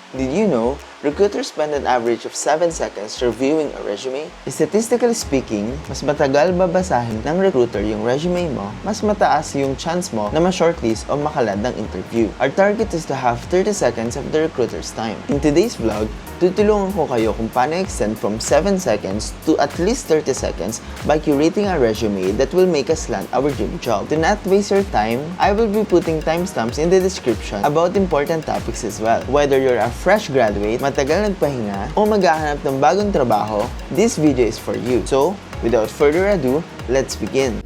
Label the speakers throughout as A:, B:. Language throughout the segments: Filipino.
A: Did you know, recruiters spend an average of 7 seconds reviewing a resume? Statistically speaking, mas matagal babasahin ng recruiter yung resume mo, mas mataas yung chance mo na ma-shortlist o makalad ng interview. Our target is to have 30 seconds of the recruiter's time. In today's vlog, tutulungan ko kayo kung paano extend from 7 seconds to at least 30 seconds by curating a resume that will make us land our dream job. To not waste your time, I will be putting timestamps in the description about important topics as well. Whether you're a fresh graduate, matagal nagpahinga, o maghahanap ng bagong trabaho, this video is for you. So, without further ado, let's begin.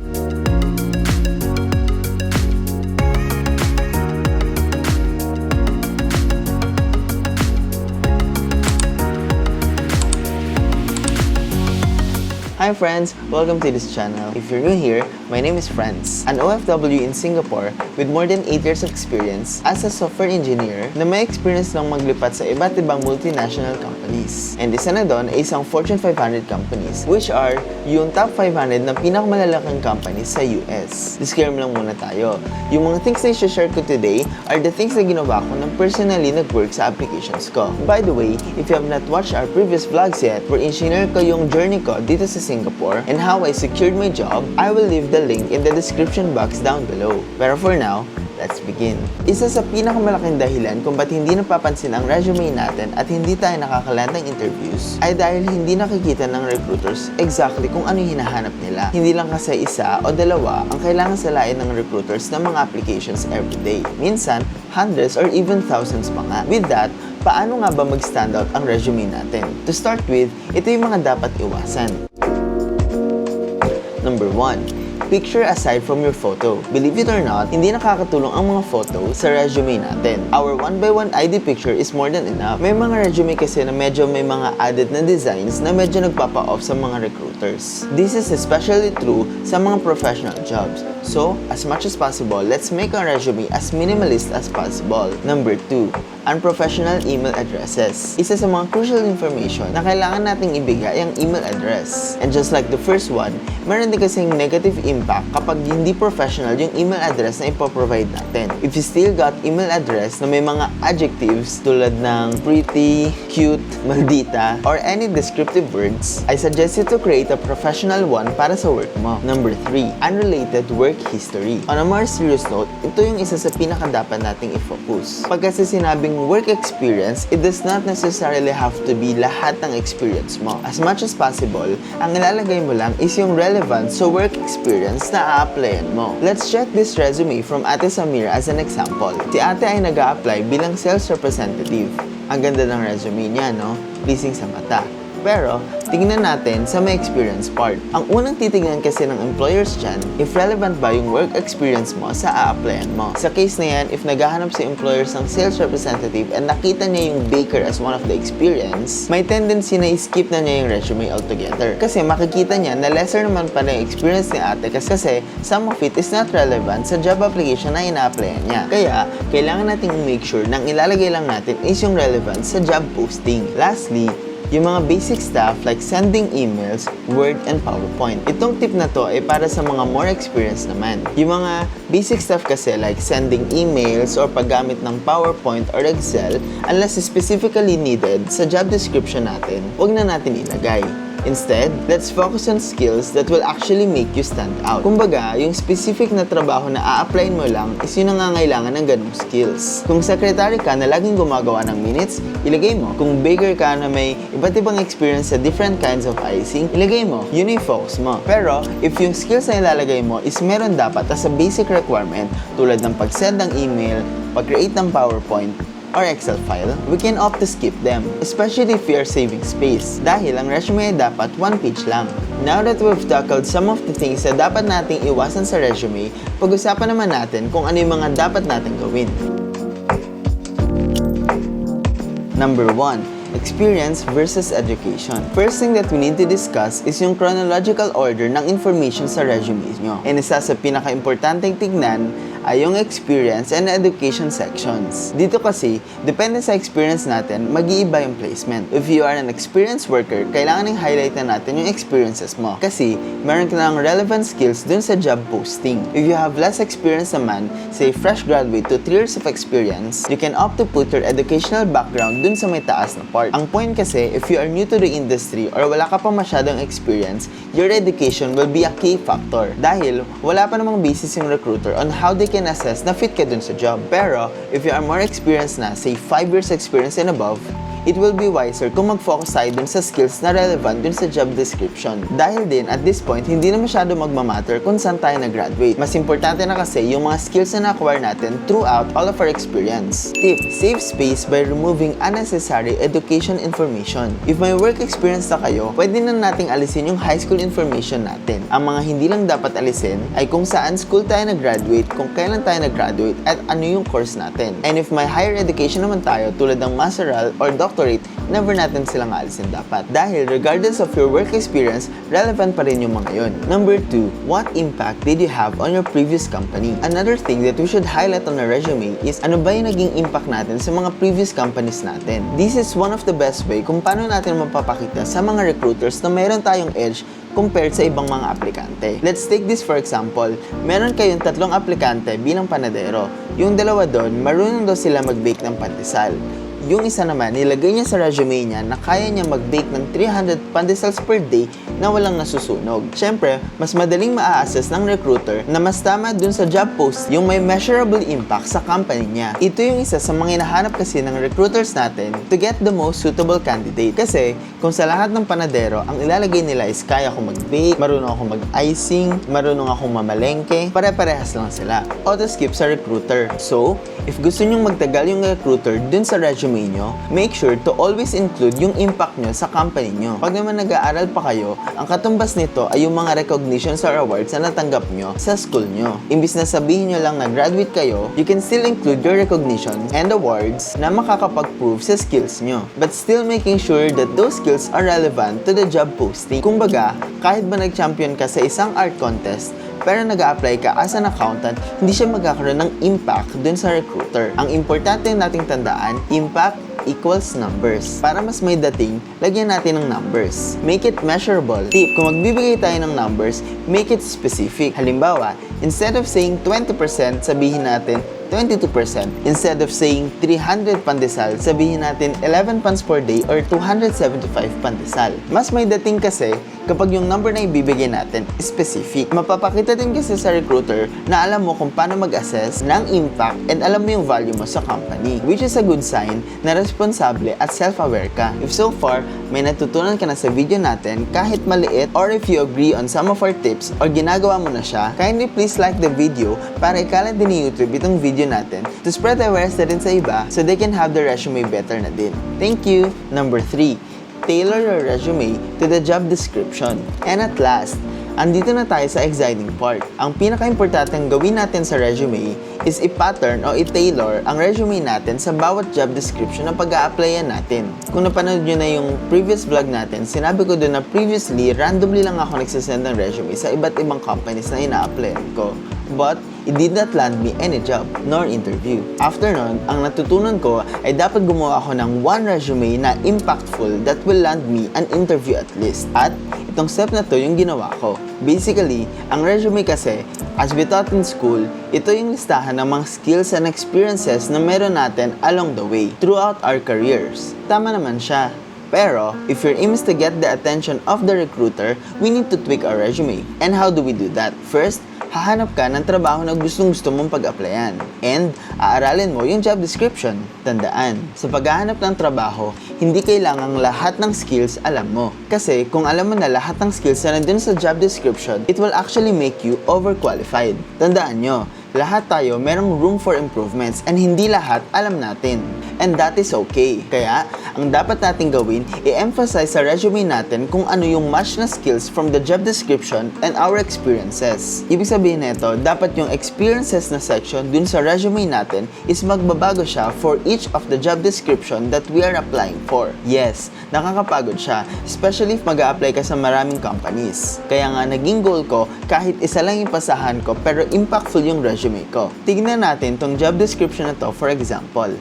A: Hi friends! Welcome to this channel. If you're new here, my name is Franz, an OFW in Singapore with more than 8 years of experience as a software engineer na may experience ng maglipat sa iba't ibang multinational companies. And isa na doon ay isang Fortune 500 companies, which are yung top 500 na pinakamalalaking companies sa US. Disclaimer lang muna tayo. Yung mga things na i-share ko today are the things na ginawa ko nang personally nag-work sa applications ko. By the way, if you have not watched our previous vlogs yet, wherein sinare ko yung journey ko dito sa Singapore and how I secured my job, I will leave the link in the description box down below. Pero for now, let's begin. Isa sa pinakamalaking dahilan kung ba't hindi napapansin ang resume natin at hindi tayo nakakaland ng interviews ay dahil hindi nakikita ng recruiters exactly kung ano yung hinahanap nila. Hindi lang kasi isa o dalawa ang kailangan salain ng recruiters ng mga applications everyday. Minsan, hundreds or even thousands pa nga. With that, paano nga ba mag-stand out ang resume natin? To start with, ito yung mga dapat iwasan. Number 1. Picture aside from your photo. Believe it or not, hindi nakakatulong ang mga photo sa resume natin. Our 1x1 ID picture is more than enough. May mga resume kasi na medyo may mga added na designs na medyo nagpapa-off sa mga recruiters. This is especially true sa mga professional jobs. So, as much as possible, let's make our resume as minimalist as possible. Number 2. Unprofessional email addresses. Isa sa mga crucial information na kailangan nating ibigay ang email address. And just like the first one, meron din kasing negative impact kapag hindi professional yung email address na ipoprovide natin. If you still got email address na may mga adjectives tulad ng pretty, cute, maldita, or any descriptive words, I suggest you to create a professional one para sa work mo. Number 3. Unrelated work history. On a more serious note, ito yung isa sa pinakadapat nating i-focus. Pag kasi sinabing work experience, it does not necessarily have to be lahat ng experience mo. As much as possible, ang ilalagay mo lang is yung relevant sa work experience na a-applyan mo. Let's check this resume from Ate Samira as an example. Si Ate ay nag-a-apply bilang sales representative. Ang ganda ng resume niya, no? Pleasing sa mata. Pero, tingnan natin sa may experience part. Ang unang titignan kasi ng employers dyan, if relevant ba yung work experience mo sa a-applyan mo. Sa case na yan, if naghahanap si employers ng sales representative and nakita niya yung baker as one of the experience, may tendency na i-skip na niya yung resume altogether. Kasi makikita niya na lesser naman pa na yung experience ni ate kasi some of it is not relevant sa job application na ina-applyan niya. Kaya, kailangan nating make sure na ilalagay lang natin is yung relevant sa job posting. Lastly, yung mga basic stuff like sending emails, Word, and PowerPoint. Itong tip na to ay para sa mga more experienced naman. Yung mga basic stuff kasi like sending emails or paggamit ng PowerPoint or Excel, unless specifically needed sa job description natin, wag na natin ilagay. Instead, let's focus on skills that will actually make you stand out. Kumbaga, yung specific na trabaho na a-applyin mo lang is yung nangangailangan ng ganung skills. Kung secretary ka na laging gumagawa ng minutes, ilagay mo. Kung baker ka na may iba't ibang experience sa different kinds of icing, ilagay mo. Yun yung focus mo. Pero, if yung skills na ilalagay mo is meron dapat as a basic requirement tulad ng pag-send ng email, pag-create ng PowerPoint, or Excel file, we can opt to skip them, especially if we are saving space, dahil ang resume ay dapat one page lang. Now that we've tackled some of the things na dapat nating iwasan sa resume, pag-usapan naman natin kung ano yung mga dapat nating gawin. Number 1. Experience versus education. First thing that we need to discuss is yung chronological order ng information sa resume nyo. And isa sa pinaka-importanteng tignan ay yung experience and education sections. Dito kasi, depende sa experience natin, mag-iiba yung placement. If you are an experienced worker, kailangan i-highlight na natin yung experiences mo. Kasi, meron ka ng relevant skills dun sa job posting. If you have less experience naman, say fresh graduate to 3 years of experience, you can opt to put your educational background dun sa may taas na part. Ang point kasi, if you are new to the industry or wala ka pa masyadong experience, your education will be a key factor. Dahil, wala pa namang basis yung recruiter on how they can assess na fit ka dun sa job. Pero, if you are more experienced na, say 5 years experience and above, it will be wiser kung mag-focus tayo dun sa skills na relevant dun sa job description. Dahil din, at this point, hindi na masyado magmamatter kung saan tayo nag-graduate. Mas importante na kasi yung mga skills na na-acquire natin throughout all of our experience. Tip, save space by removing unnecessary education information. If may work experience na kayo, pwede na nating alisin yung high school information natin. Ang mga hindi lang dapat alisin ay kung saan school tayo nag-graduate, kung kailan tayo nag-graduate, at ano yung course natin. And if may higher education naman tayo, tulad ng masteral or doctorate, never natin silang alisin dapat. Dahil regardless of your work experience, relevant pa rin yung mga yun. Number 2, what impact did you have on your previous company? Another thing that we should highlight on our resume is ano ba yung naging impact natin sa mga previous companies natin. This is one of the best way kung paano natin mapapakita sa mga recruiters na meron tayong edge compared sa ibang mga aplikante. Let's take this for example. Meron kayong 3 aplikante bilang panadero. Yung dalawa doon, marunong daw sila mag-bake ng pandesal. Yung isa naman, nilagay niya sa resume niya na kaya niya mag-bake ng 300 pandesals per day na walang nasusunog. Siyempre, mas madaling maa-assess ng recruiter na mas tama dun sa job post yung may measurable impact sa company niya. Ito yung isa sa mga hinahanap kasi ng recruiters natin to get the most suitable candidate. Kasi, kung sa lahat ng panadero, ang ilalagay nila is kaya ko mag-bake, marunong ako mag-icing, marunong akong mamalengke, pare-parehas lang sila. Auto-skip sa recruiter. So, if gusto nyong magtagal yung recruiter dun sa resume nyo, make sure to always include yung impact nyo sa company nyo. Pag naman nag-aaral pa kayo, ang katumbas nito ay yung mga recognitions or awards na natanggap nyo sa school nyo. Imbis na sabihin nyo lang na graduate kayo, you can still include your recognitions and awards na makakapag-prove sa skills nyo. But still making sure that those skills are relevant to the job posting. Kumbaga, kahit ba nag-champion ka sa isang art contest, pero nag-a-apply ka as an accountant, hindi siya magkakaroon ng impact dun sa recruiter. Ang importante nating tandaan, impact equals numbers. Para mas may dating, lagyan natin ng numbers. Make it measurable. Tip, kung magbibigay tayo ng numbers, make it specific. Halimbawa, instead of saying 20%, sabihin natin 22%. Instead of saying 300 pandesal, sabihin natin 11 pans per day or 275 pandesal. Mas may dating kasi kapag yung number na ibibigay natin is specific. Mapapakita din kasi sa recruiter na alam mo kung paano mag-assess ng impact and alam mo yung value mo sa company, which is a good sign na responsable at self-aware ka. If so far, may natutunan ka na sa video natin kahit maliit, or if you agree on some of our tips or ginagawa mo na siya, kindly please like the video para ikalat din ni YouTube itong video natin to spread awareness na rin sa iba so they can have their resume better na din. Thank you! Number 3, tailor your resume to the job description. And at last, andito na tayo sa exciting part. Ang pinaka-importanteng gawin natin sa resume is i-pattern o i-tailor ang resume natin sa bawat job description na pag-a-applyan natin. Kung napanood nyo na yung previous vlog natin, sinabi ko doon na previously, randomly lang ako nagsasend ng resume sa iba't ibang companies na ina-applyan ko. But, it did not land me any job, nor interview. After nun, ang natutunan ko ay dapat gumawa ako ng one resume na impactful that will land me an interview at least. At, itong step na to yung ginawa ko. Basically, ang resume kasi, as we taught in school, ito yung listahan ng mga skills and experiences na meron natin along the way, throughout our careers. Tama naman siya. Pero, if your aim is to get the attention of the recruiter, we need to tweak our resume. And how do we do that? First, hahanap ka ng trabaho na gustong-gusto mong pag-applyan. And, aaralin mo yung job description. Tandaan, sa paghahanap ng trabaho, hindi kailangang lahat ng skills alam mo. Kasi, kung alam mo na lahat ng skills na nandun sa job description, it will actually make you overqualified. Tandaan nyo, lahat tayo merong room for improvements and hindi lahat alam natin. And that is okay. Kaya, ang dapat natin gawin, i-emphasize sa resume natin kung ano yung match na skills from the job description and our experiences. Ibig sabihin nito, dapat yung experiences na section dun sa resume natin is magbabago siya for each of the job description that we are applying for. Yes, nakakapagod siya, especially if mag-a-apply ka sa maraming companies. Kaya nga, naging goal ko kahit isa lang yung pasahan ko pero impactful yung resume ko. Tignan natin tong job description na to for example.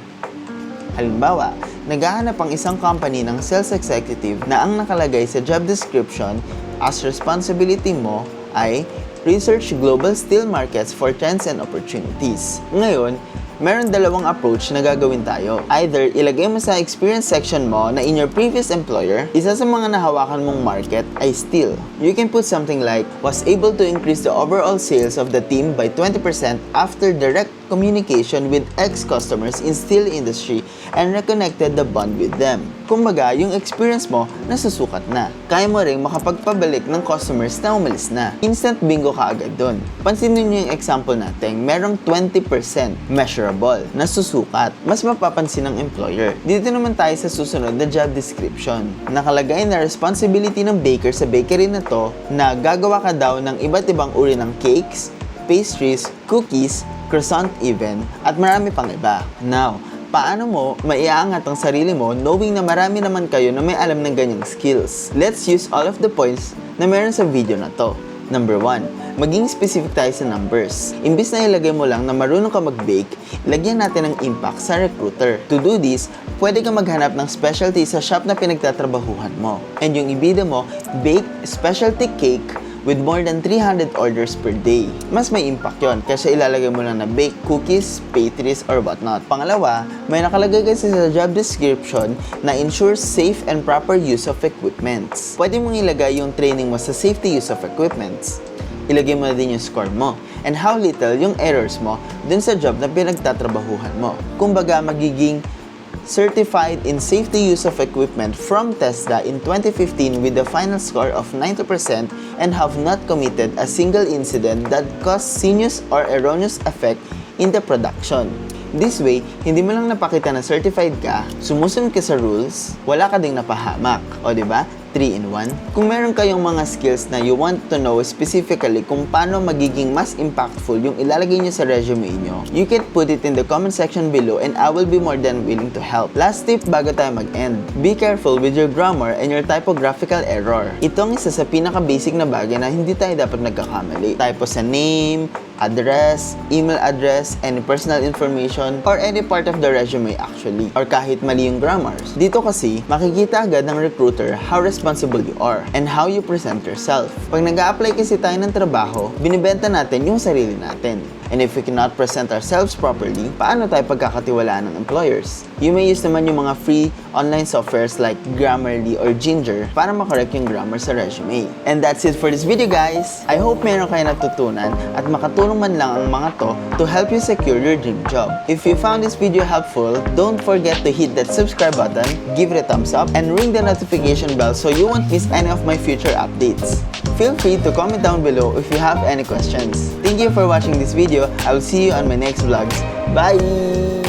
A: Halimbawa, naghahanap ang isang company ng sales executive na ang nakalagay sa job description as responsibility mo ay research global steel markets for trends and opportunities. Ngayon, meron dalawang approach na gagawin tayo. Either ilagay mo sa experience section mo na in your previous employer, isa sa mga nahawakan mong market ay steel. You can put something like, was able to increase the overall sales of the team by 20% after direct communication with ex-customers in steel industry and reconnected the bond with them. Kumbaga, yung experience mo, nasusukat na. Kaya mo ring makapagpabalik ng customers na umalis na. Instant bingo ka agad dun. Pansinin nyo yung example natin, merong 20% measurable, nasusukat. Mas mapapansin ng employer. Dito naman tayo sa susunod na job description. Nakalagay na responsibility ng baker sa bakery na to na gagawa ka daw ng iba't ibang uri ng cakes, pastries, cookies, croissant even, at marami pang iba. Now, paano mo maiaangat ang sarili mo knowing na marami naman kayo na may alam ng ganyang skills? Let's use all of the points na meron sa video na to. Number 1, maging specific tayo sa numbers. Imbis na ilagay mo lang na marunong ka mag-bake, lagyan natin ng impact sa recruiter. To do this, pwede ka maghanap ng specialty sa shop na pinagtatrabahuhan mo. And yung ibida mo, bake specialty cake with more than 300 orders per day. Mas may impact yon kasi ilalagay mo lang na bake cookies, pastries, or whatnot. Pangalawa, may nakalagay kasi sa job description na ensure safe and proper use of equipments. Pwede mong ilagay yung training mo sa safety use of equipments. Ilagay mo na din yung score mo and how little yung errors mo dun sa job na pinagtatrabahuhan mo. Kumbaga, magiging certified in safety use of equipment from TESDA in 2015 with a final score of 90% and have not committed a single incident that caused serious or erroneous effect in the production. This way, hindi mo lang napakita na certified ka, sumusunod ka sa rules, wala ka ding napahamak. O diba? 3-in-1. Kung meron kayong mga skills na you want to know specifically kung paano magiging mas impactful yung ilalagay nyo sa resume nyo, you can put it in the comment section below and I will be more than willing to help. Last tip bago tayo mag-end. Be careful with your grammar and your typographical error. Itong isa sa pinaka-basic na bagay na hindi tayo dapat nagkakamali. Typo sa name, address, email address, any personal information, or any part of the resume actually, or kahit mali yung grammars. Dito kasi, makikita agad ng recruiter how responsible you are and how you present yourself. Pag nag-a-apply kasi tayo ng trabaho, binibenta natin yung sarili natin. And if we cannot present ourselves properly, paano tayo pagkakatiwalaan ng employers? You may use naman yung mga free online softwares like Grammarly or Ginger para makorek yung grammar sa resume. And that's it for this video, guys! I hope meron kayo natutunan at makatulong man lang ang mga to help you secure your dream job. If you found this video helpful, don't forget to hit that subscribe button, give it a thumbs up, and ring the notification bell so you won't miss any of my future updates. Feel free to comment down below if you have any questions. Thank you for watching this video. I will see you on my next vlogs. Bye!